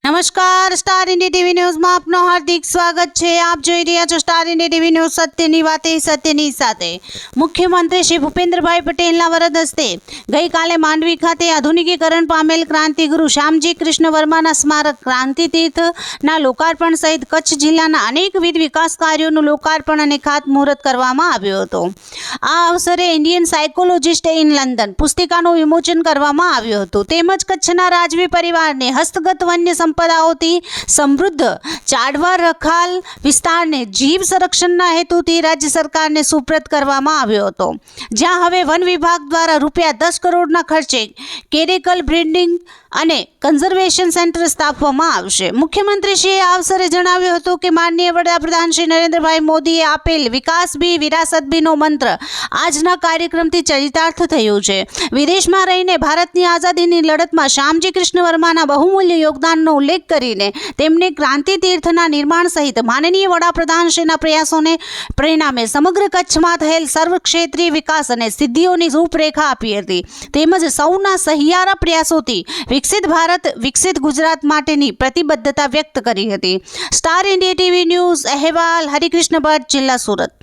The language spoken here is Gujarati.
નમસ્કાર, સ્ટાર ઇન્ડિયા ટીવી ન્યૂઝમાં આપનું હાર્દિક સ્વાગત છે। આપ જોઈ રહ્યા છો સ્ટાર ઇન્ડિયા ટીવી ન્યૂઝ, સત્યની વાતે સત્યની સાથે। મુખ્યમંત્રી શ્રી ભૂપેન્દ્રભાઈ પટેલના વરદ હસ્તે ગઈકાલે માંડવી ખાતે આધુનિકીકરણ પામેલ ક્રાંતિગુરુ શ્યામજી કૃષ્ણ વર્માના સ્મારક ક્રાંતિ તીર્થના લોકાર્પણ સહિત કચ્છ જિલ્લાના અનેકવિધ વિકાસ કાર્યોનું લોકાર્પણ અને ખાતમુહૂર્ત કરવામાં આવ્યું હતું। આ અવસરે ઇન્ડિયન સાયકોલોજિસ્ટ ઇન લંડન પુસ્તિકાનું વિમોચન કરવામાં આવ્યું હતું। તેમજ કચ્છના રાજવી પરિવારને હસ્તગત વન્ય સંપદાઓથી સમૃદ્ધ ચાડવા રખાલ વિસ્તારને જીવ સંરક્ષણના હેતુથી રાજ્ય સરકારને સુપ્રત કરવામાં આવ્યો હતો, જ્યાં હવે વન વિભાગ દ્વારા ₹10 કરોડના ખર્ચે કેરેકલ બ્રીડિંગ અને કન્ઝર્વેશન સેન્ટર સ્થાપવામાં આવશે। મુખ્યમંત્રીશ્રીએ આ અવસરે જણાવ્યું હતું કે માનનીય વડાપ્રધાન શ્રી નરેન્દ્રભાઈ મોદીએ આપેલ વિકાસ બી વિરાસત બીનો મંત્ર આજના કાર્યક્રમથી ચરિતાર્થ થયું છે। વિદેશમાં રહીને ભારતની આઝાદીની લડતમાં શ્યામજી કૃષ્ણ વર્માના બહુમૂલ્ય યોગદાનનો ઉલ્લેખ કરીને તેમણે ક્રાંતિ તીર્થના નિર્માણ સહિત માનનીય વડાપ્રધાનશ્રીના પ્રયાસોને પરિણામે સમગ્ર કચ્છમાં થયેલ સર્વક્ષેત્રીય વિકાસ અને સિદ્ધિઓની રૂપરેખા આપી હતી। તેમજ સૌના સહિયારા પ્રયાસોથી વિકસિત ભારત વિકસિત ગુજરાત માટેની પ્રતિબદ્ધતા વ્યક્ત કરી હતી। સ્ટાર ઇન્ડિયા ટીવી ન્યૂઝ અહેવાલ હરિકૃષ્ણ ભટ્ટ, જિલ્લા સુરત।